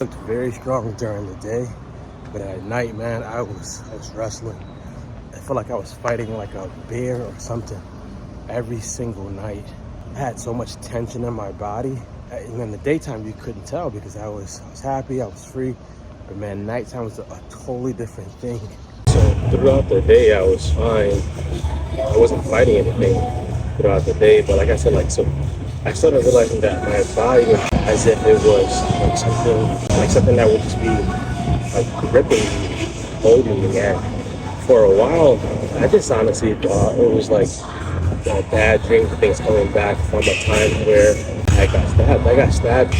Looked very strong during the day, but at night, man, I was wrestling. I felt like I was fighting like a bear or something every single night. I had so much tension in my body. And in the daytime, you couldn't tell because I was happy, I was free. But man, nighttime was a totally different thing. So throughout the day, I was fine. I wasn't fighting anything throughout the day, but like I said, I started realizing that my body was as if it was like something that would just be like gripping me, holding me. And for a while, I just honestly thought it was like a bad dream, things coming back from a time where I got stabbed. I got stabbed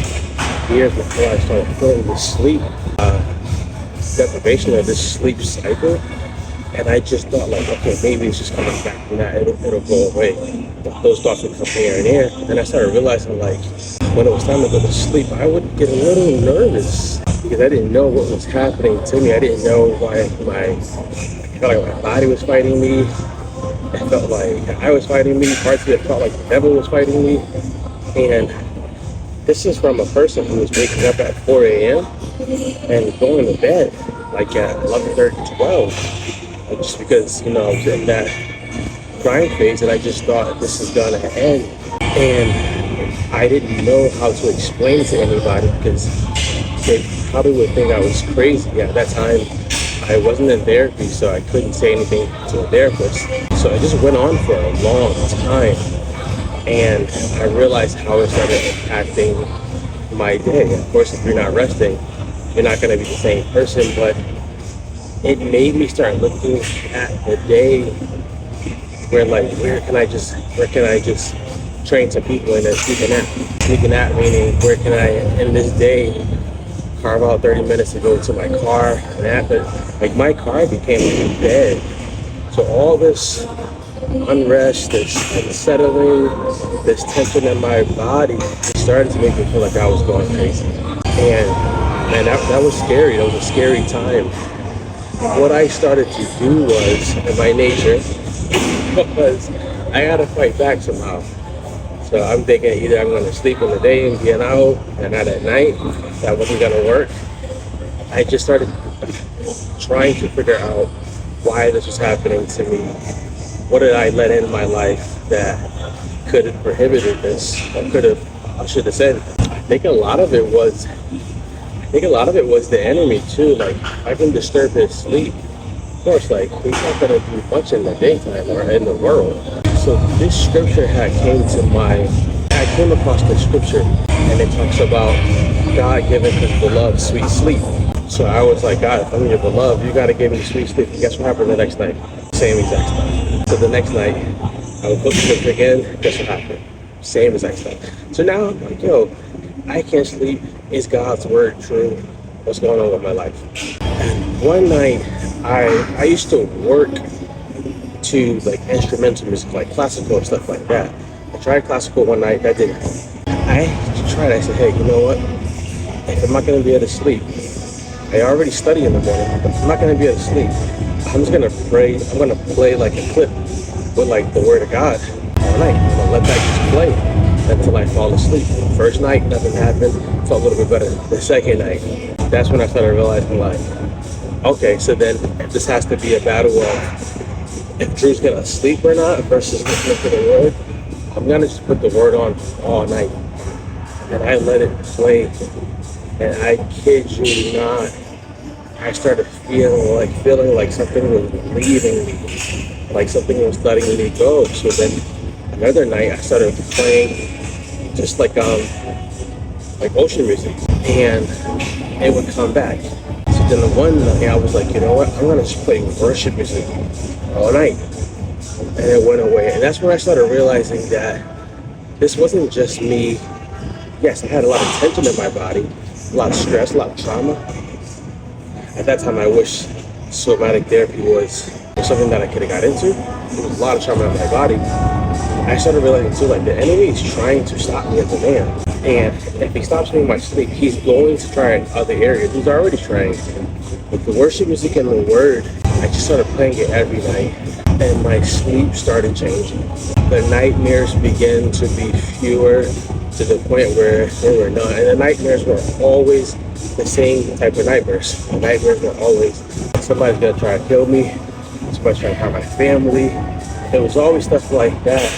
years before I started feeling this sleep deprivation of this sleep cycle. And I just thought like, okay, maybe it's just coming back from that, it'll go away. But those thoughts would come here and there. And then I started realizing like, when it was time to go to sleep, I would get a little nervous because I didn't know what was happening to me. I didn't know why I felt like my body was fighting me. It felt like I was fighting me. Parts of it felt like the devil was fighting me. And this is from a person who was waking up at 4 a.m. and going to bed like at 11:30, 12. Just because, I was in that grind phase and I just thought this is gonna end. And I didn't know how to explain it to anybody because they probably would think I was crazy. At that time, I wasn't in therapy, so I couldn't say anything to a therapist. So I just went on for a long time. And I realized how it started impacting my day. Of course, if you're not resting, you're not gonna be the same person, but it made me start looking at the day where can I just train some people and then sneaking at meaning where can I in this day carve out 30 minutes to go to my car and after like my car became like a bed. So all this unrest, this unsettling, this tension in my body started to make me feel like I was going crazy. And man, that was scary. That was a scary time. What I started to do was, in my nature, because I gotta fight back somehow. So I'm thinking either I'm gonna sleep in the day and be an out and not at night. That wasn't gonna work. I just started trying to figure out why this was happening to me. What did I let in my life that could have prohibited this? I should have said. I think a lot of it was the enemy too. Like I can disturb his sleep. Of course, like he's not gonna do much in the daytime or in the world. So this scripture I came across the scripture and it talks about God giving his beloved sweet sleep. So I was like, God, if I'm your beloved, you gotta give me sweet sleep. And guess what happened the next night? Same exact stuff. So the next night, I would put the scripture again, guess what happened? Same exact stuff. So now I'm like, yo, I can't sleep. Is God's word true? What's going on with my life? And one night, I used to work to like instrumental music, like classical and stuff like that. I tried classical one night, that didn't. I said, hey, you know what? If I'm not gonna be able to sleep, I already study in the morning, but if I'm not gonna be able to sleep, I'm just gonna pray. I'm gonna play like a clip with like the word of God all night. I'm gonna let that just play until I fall asleep. First night, nothing happened. Felt a little bit better. The second night, that's when I started realizing like, okay, so then this has to be a battle of if Drew's gonna sleep or not versus listening to the word. I'm gonna just put the word on all night. And I let it play. And I kid you not, I started feeling like something was leaving me. Like something was letting me go. So then another night I started playing just like ocean music and it would come back. So then the one night I was like, you know what, I'm gonna just play worship music all night. And it went away. And that's when I started realizing that this wasn't just me. Yes, I had a lot of tension in my body, a lot of stress, a lot of trauma. At that time I wish somatic therapy was something that I could have got into. There was a lot of trauma in my body. I started realizing too, like the enemy is trying to stop me as a man. And if he stops me in my sleep, he's going to try in other areas. He's already trying. With the worship music and the word, I just started playing it every night. And my sleep started changing. The nightmares began to be fewer. to the point where they were not. And the nightmares were always the same type of nightmares. The nightmares were always somebody's gonna try to kill me, somebody's trying to harm my family. It was always stuff like that.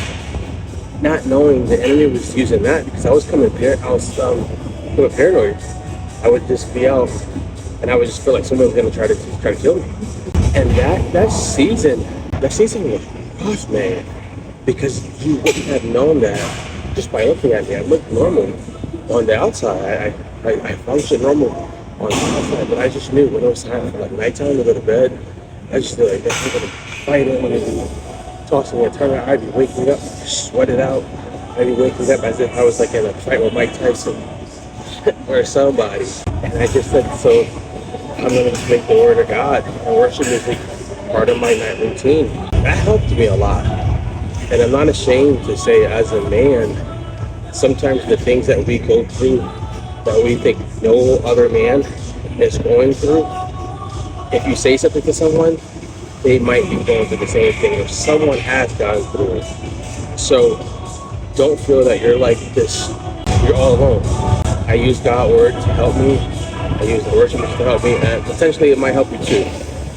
Not knowing the enemy was using that because I was coming paranoid. I would just be out and I would just feel like someone was gonna try to kill me. And that season was rough, man, because you wouldn't have known that just by looking at me. I looked normal on the outside. I functioned normal on the outside, but I just knew when it was time for like nighttime to go to bed, I just knew like that I'm gonna fight it, I'm gonna be tossing and turning. I'd be waking up, sweated out. I'd be waking up as if I was like in a fight with Mike Tyson or somebody. And I just said, so I'm gonna just make the word of God and worship music part of my night routine. That helped me a lot. And I'm not ashamed to say, as a man, sometimes the things that we go through that we think no other man is going through, if you say something to someone, they might be going through the same thing, or someone has gone through it. So don't feel that you're like this, you're all alone. I use God's word to help me. I use the worship music to help me, and potentially it might help you too.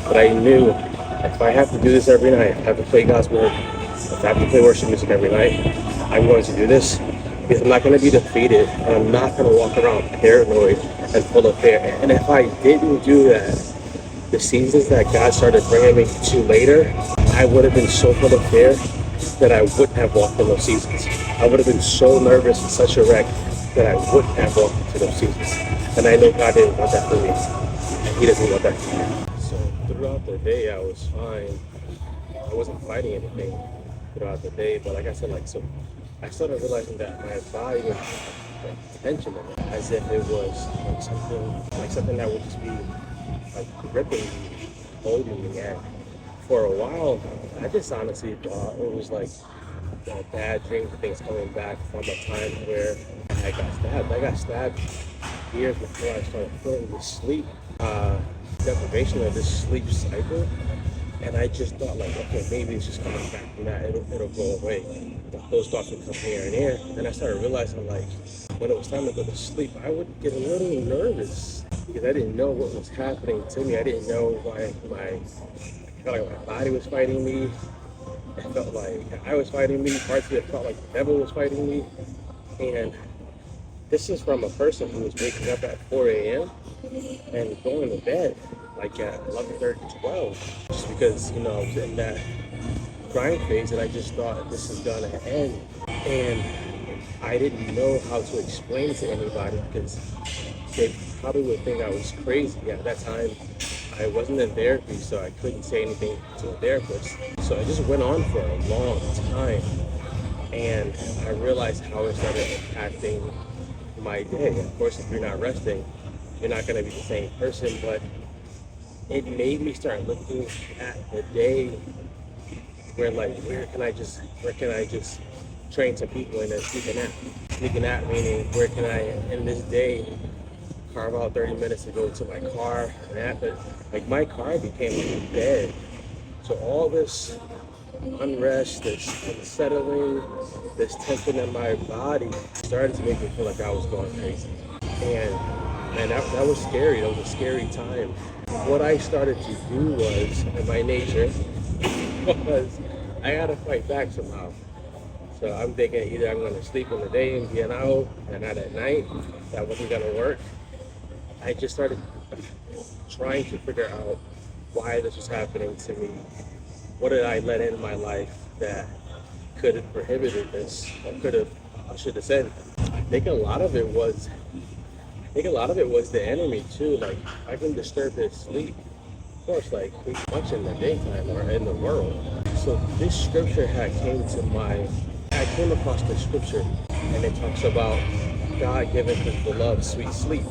But I knew if I have to do this every night, if I have to play God's word, if I have to play worship music every night, I'm going to do this because I'm not going to be defeated, and I'm not going to walk around paranoid and full of fear. And if I didn't do that, the seasons that God started bringing me to later, I would have been so full of fear that I wouldn't have walked in those seasons. I would have been so nervous and such a wreck that I wouldn't have walked into those seasons. And I know God didn't want that for me, and He doesn't want that for me. So throughout the day, I was fine. I wasn't fighting anything throughout the day, but like I said, so I started realizing that my body was like tension in it, as if it was like something that would just be like gripping me, holding me. And for a while, I just honestly thought it was like a bad dream, things coming back from a time where I got stabbed. I got stabbed years before I started feeling this sleep deprivation of this sleep cycle. And I just thought like, okay, maybe it's just coming back from that. It'll go away. Those thoughts would come here and there. Then I started realizing like when it was time to go to sleep, I would get a little nervous because I didn't know what was happening to me. I didn't know why I felt like my body was fighting me. It felt like I was fighting me. Parts of it felt like the devil was fighting me. And this is from a person who was waking up at 4 a.m. and going to bed like at 11:30, 12, just because, I was in that grind phase and I just thought this is gonna end. And I didn't know how to explain it to anybody because they probably would think I was crazy. At that time, I wasn't in therapy, so I couldn't say anything to a therapist. So I just went on for a long time, and I realized how it started impacting my day. Of course, if you're not resting, you're not gonna be the same person, but it made me start looking at the day where where can I just train some people in a sneak a nap? Sneak a nap meaning where can I in this day carve out 30 minutes to go to my car, nap it. Like my car became like a bed. So all this unrest, this unsettling, this tension in my body started to make me feel like I was going crazy. And man, that was scary. That was a scary time. What I started to do was, in my nature, was I had to fight back somehow. So I'm thinking either I'm going to sleep in the day and be an owl, and not at night. That wasn't going to work. I just started trying to figure out why this was happening to me. What did I let in my life that could have prohibited this, or I should have said. I think a lot of it was the enemy too. Like I can disturb his sleep. Of course, like he's much in the daytime or in the world. So this scripture I came across this scripture, and it talks about God giving his beloved sweet sleep.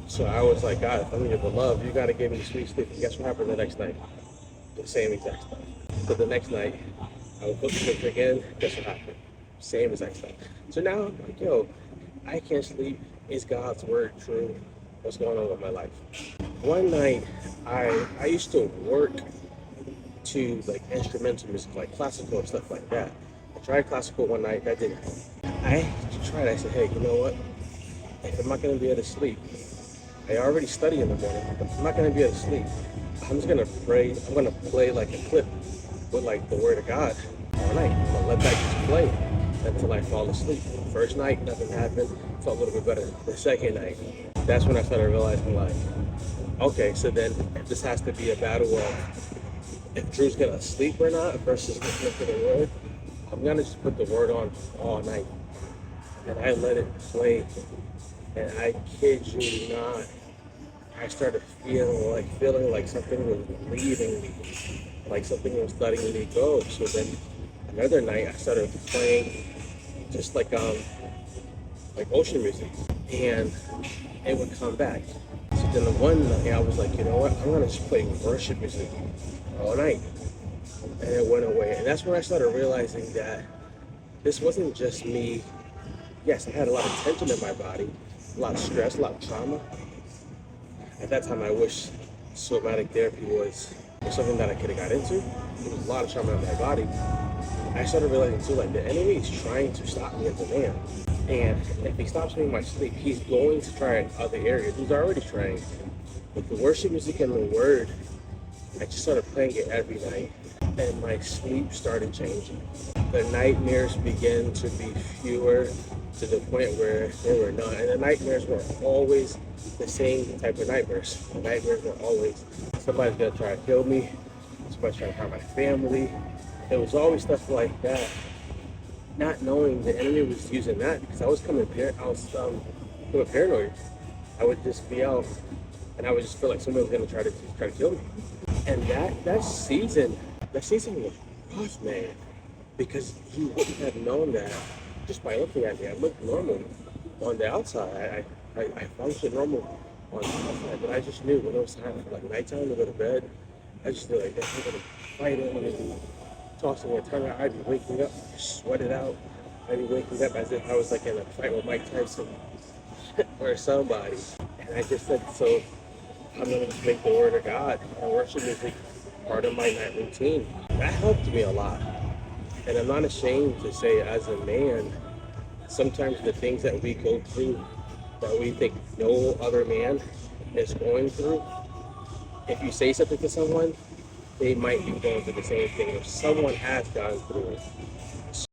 So I was like, God, if I'm your beloved, you gotta give me sweet sleep. And guess what happened the next night? The same exact stuff. So the next night, I would put the scripture again. Guess what happened? Same exact stuff. So now I'm like, yo, I can't sleep. Is God's word true? What's going on with my life? One night, I used to work to like instrumental music, like classical and stuff like that. I tried classical one night, that didn't. I tried. I said, hey, you know what? If I'm not going to be able to sleep, I already study in the morning, but I'm not going to be able to sleep. I'm just going to pray. I'm going to play like a clip with like the word of God all night. I'm going to let that just play until I fall asleep. First night, nothing happened. Felt a little bit better. The second night, that's when I started realizing like, okay, so then this has to be a battle of if Drew's going to sleep or not versus listening to the word. I'm going to just put the word on all night. And I let it play. And I kid you not, I started feeling like something was leaving me, like something was letting me go. So then another night I started playing just like ocean music, and it would come back. So then the one night I was like, you know what, I'm gonna just play worship music all night, and it went away. And that's when I started realizing that this wasn't just me. Yes, I had a lot of tension in my body, a lot of stress, a lot of trauma. At that time, I wish somatic therapy was something that I could have got into. There was a lot of trauma in my body. I started realizing too, like the enemy is trying to stop me as a man. And if he stops me in my sleep, he's going to try in other areas. He's already trying. With the worship music and the word, I just started playing it every night. And my sleep started changing. The nightmares began to be fewer to the point where they were none. And the nightmares were always the same type of nightmares. The nightmares were always somebody's gonna try to kill me, somebody's trying to harm my family. It was always stuff like that. Not knowing the enemy was using that because I was becoming paranoid. I would just be out and I would just feel like someone was gonna try to kill me. And that season was rough, man, because you wouldn't have known that just by looking at me. I looked normal on the outside. I functioned normal on the outside, but I just knew when it was time for like nighttime to go to bed, I just knew like that I'm gonna fight it, I'm gonna be tossing and turning. I'd be waking up, sweated out. I'd be waking up as if I was like in a fight with Mike Tyson or somebody. And I just said, so I'm gonna just make the word of God and worship music part of my night routine. That helped me a lot. And I'm not ashamed to say, as a man, sometimes the things that we go through that we think no other man is going through, if you say something to someone, they might be going through the same thing. If someone has gone through it,